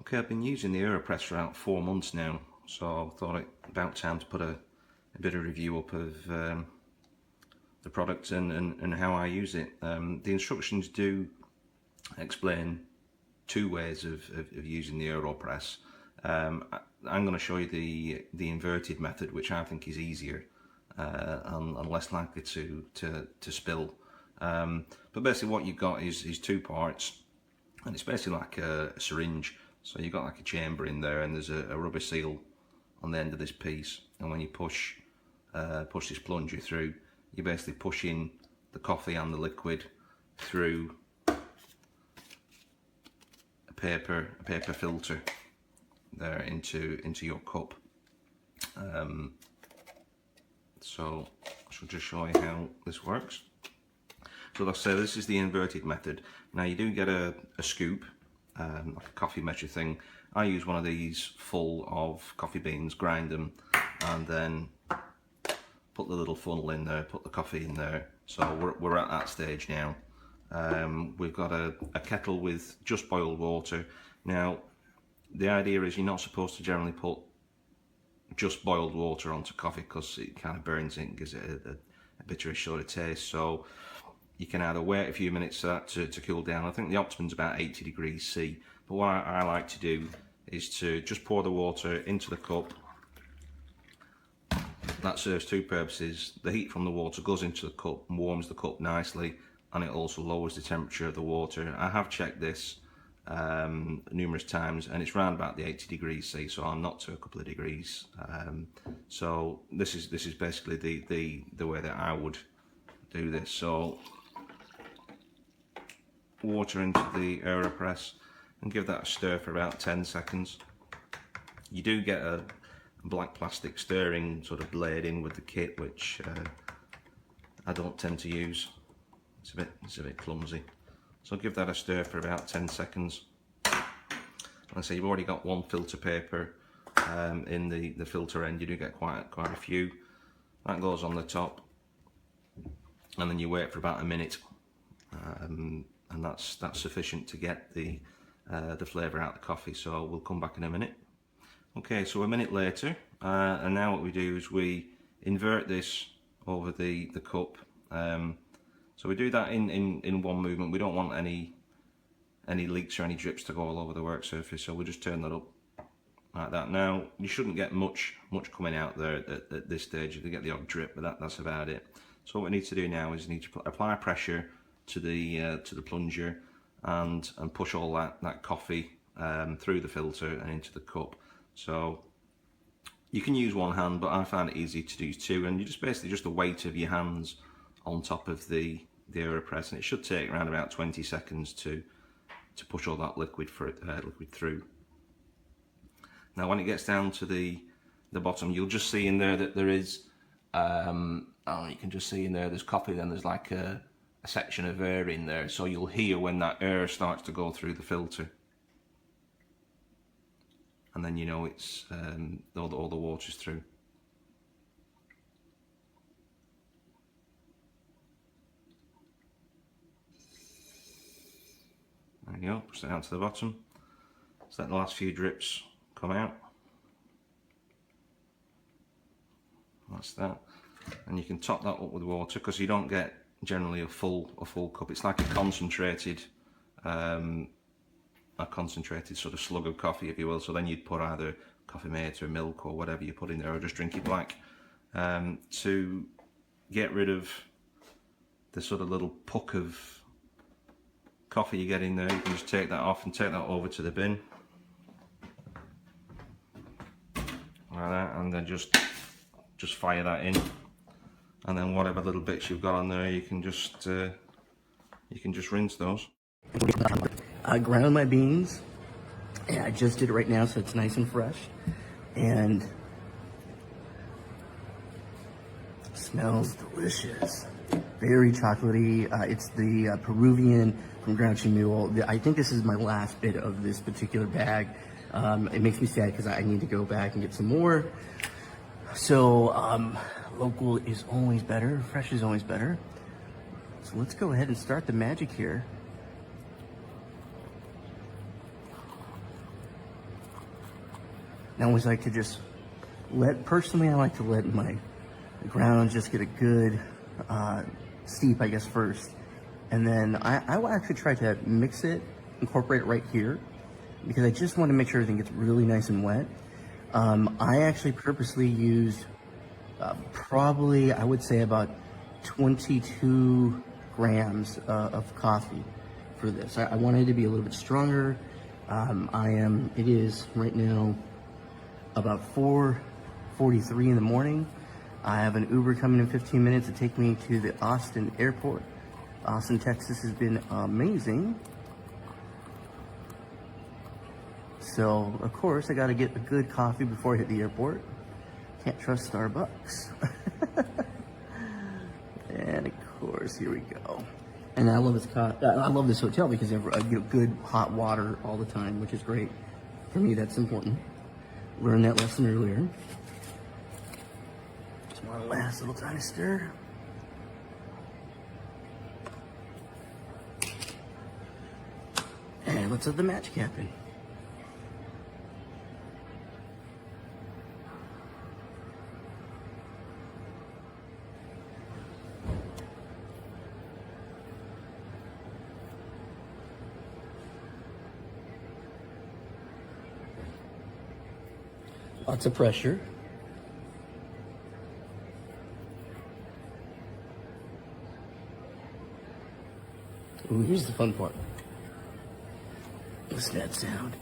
Okay, I've been using the AeroPress for about 4 months now, so I thought it about time to put a bit of review up of the product and how I use it. The instructions do explain 2 ways of using the AeroPress. I'm going to show you the inverted method, which I think is easier and less likely to spill. But basically what you've got is 2 parts, and it's basically like a syringe. So you've got like a chamber in there, and there's a rubber seal on the end of this piece, and when you push this plunger through, you basically push in the coffee and the liquid through a paper filter there into your cup. So I shall just show you how this works. So like I say, this is the inverted method. Now you do get a scoop, like a coffee measure thing. I use one of these full of coffee beans, grind them, and then put the little funnel in there, put the coffee in there. So we're at that stage now. We've got a kettle with just boiled water. Now the idea is you're not supposed to generally put just boiled water onto coffee, because it kind of burns it and gives it a bitterish sort of taste. So you can either wait a few minutes for that to cool down. I think the optimum's about 80 degrees C. But what I like to do is to just pour the water into the cup. That serves 2 purposes. The heat from the water goes into the cup and warms the cup nicely, and it also lowers the temperature of the water. I have checked this numerous times, and it's around about the 80 degrees C, so I'm not to a couple of degrees. So this is basically the way that I would do this. So water into the AeroPress and give that a stir for about 10 seconds. You do get a black plastic stirring sort of blade in with the kit, which I don't tend to use. It's a bit clumsy. So give that a stir for about 10 seconds. Like I say, you've already got 1 filter paper in the filter end. You do get quite a few. That goes on the top, and then you wait for about a minute, and that's sufficient to get the flavour out of the coffee. So we'll come back in a minute. Okay, so a minute later, and now what we do is we invert this over the cup. So we do that in one movement. We don't want any leaks or any drips to go all over the work surface, so we'll just turn that up like that. Now you shouldn't get much coming out there at this stage. You can get the odd drip, but that's about it. So what we need to do now is we need to apply pressure to the plunger and push all that coffee through the filter and into the cup. So you can use 1 hand, but I find it easy to do 2, and you just basically just the weight of your hands on top of the AeroPress, and it should take around about 20 seconds to push all that liquid through. Now when it gets down to the bottom, you'll just see in there that there is you can just see in there there's coffee, then there's like a section of air in there, so you'll hear when that air starts to go through the filter, and then you know it's all the water's through. There you go, push that down to the bottom. Just let the last few drips come out. That's that. And you can top that up with water, because you don't get generally a full cup. It's like a concentrated sort of slug of coffee, if you will. So then you'd put either coffee mate or milk or whatever you put in there, or just drink it black. To get rid of the sort of little puck of coffee you get in there, you can just take that off and take that over to the bin like that, and then just fire that in, and then whatever little bits you've got on there, you can just rinse those. I ground my beans, and I just did it right now, so it's nice and fresh, and smells delicious. Very chocolatey. It's the Peruvian from Grouchy Mule. I think this is my last bit of this particular bag. It makes me sad because I need to go back and get some more. So local is always better. Fresh is always better. So let's go ahead and start the magic here. And I always like to just personally, I like to let my grounds just get a good steep, I guess, first. And then I will actually try to mix it, incorporate it right here, because I just want to make sure everything gets really nice and wet. I actually purposely used probably, I would say, about 22 grams of coffee for this. I wanted it to be a little bit stronger. It is right now about 4:43 in the morning. I have an Uber coming in 15 minutes to take me to the Austin airport. Austin, Texas has been amazing. So, of course, I got to get a good coffee before I hit the airport. Can't trust Starbucks. And, of course, here we go. And I love this hotel because I get good hot water all the time, which is great. For me, that's important. Learned that lesson earlier. Just one last little tiny stir. And let's have the match cap in. Lots of pressure. Ooh, here's the fun part. Listen to that sound.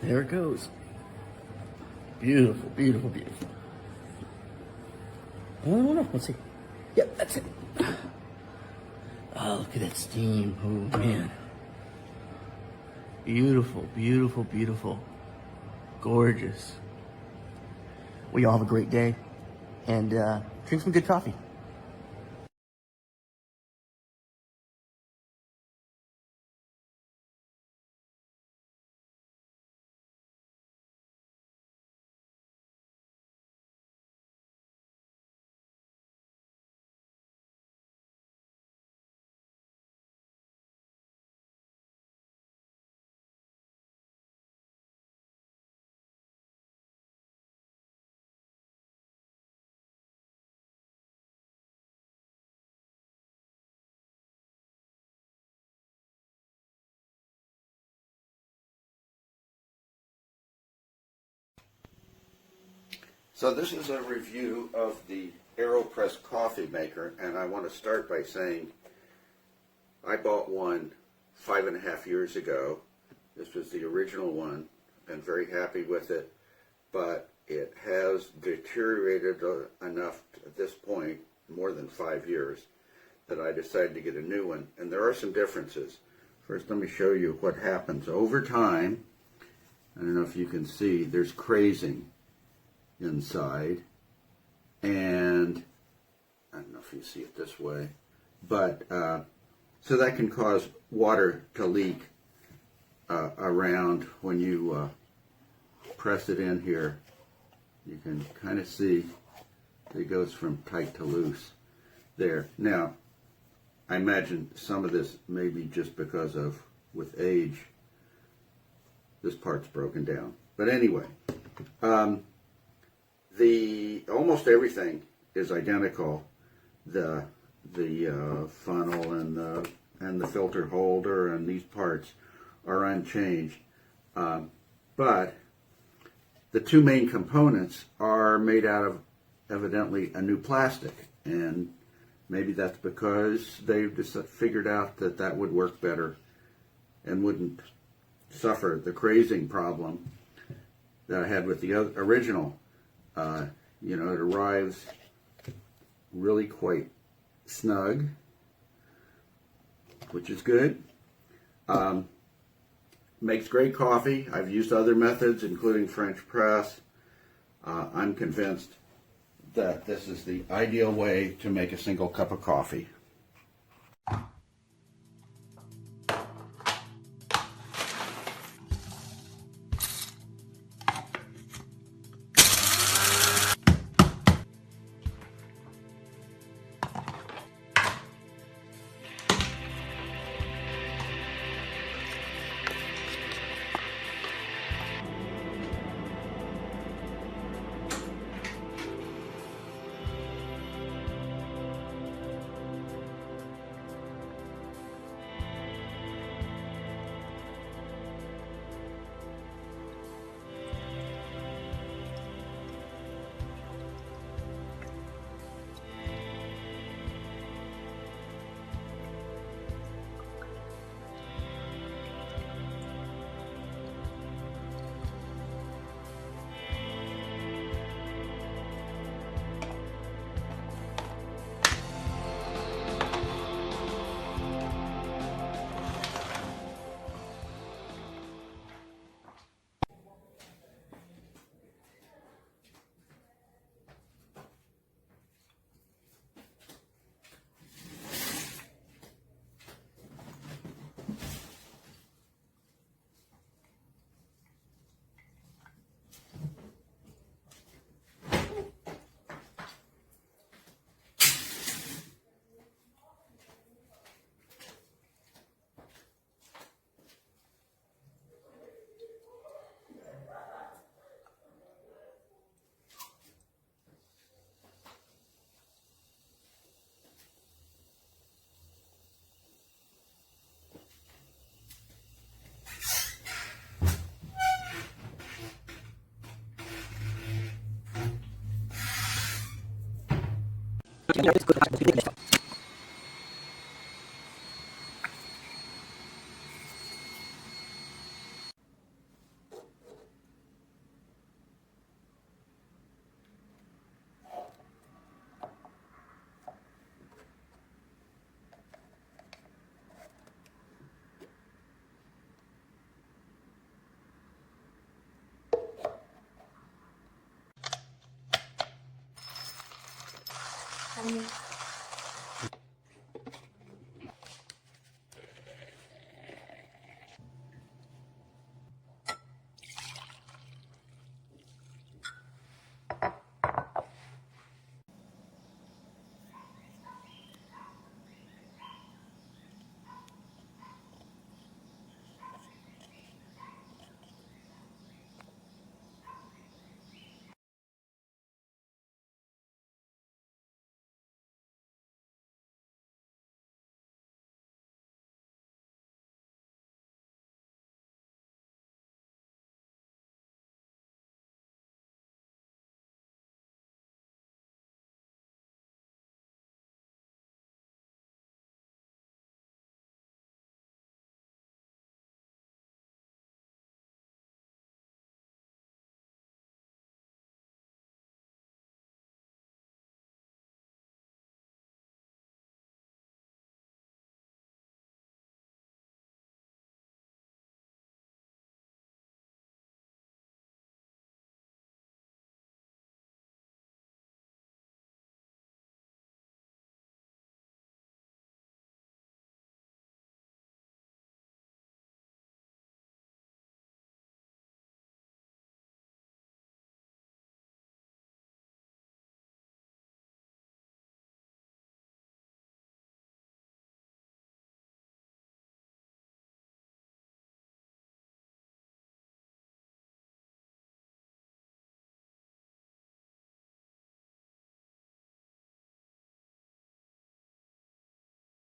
There it goes. Beautiful, beautiful, beautiful. No, let's see. Yep, that's it. Oh, look at that steam. Oh, man. Beautiful, beautiful, beautiful. Gorgeous. Well, y'all have a great day. And drink some good coffee. So this is a review of the AeroPress coffee maker, and I want to start by saying I bought one 5.5 years ago. This was the original one. Been very happy with it, but it has deteriorated enough at this point, more than 5 years, that I decided to get a new one. And there are some differences. First, let me show you what happens over time. I don't know if you can see, there's crazing inside, and I don't know if you see it this way, but so that can cause water to leak around when you press it in here. You can kind of see it goes from tight to loose there. Now, I imagine some of this may be just because of, with age, this part's broken down. But anyway, almost everything is identical. The funnel and the filter holder and these parts are unchanged. But the two main components are made out of evidently a new plastic, and maybe that's because they've just figured out that that would work better and wouldn't suffer the crazing problem that I had with the original. You know, it arrives really quite snug, which is good. Makes great coffee. I've used other methods, including French press. I'm convinced that this is the ideal way to make a single cup of coffee.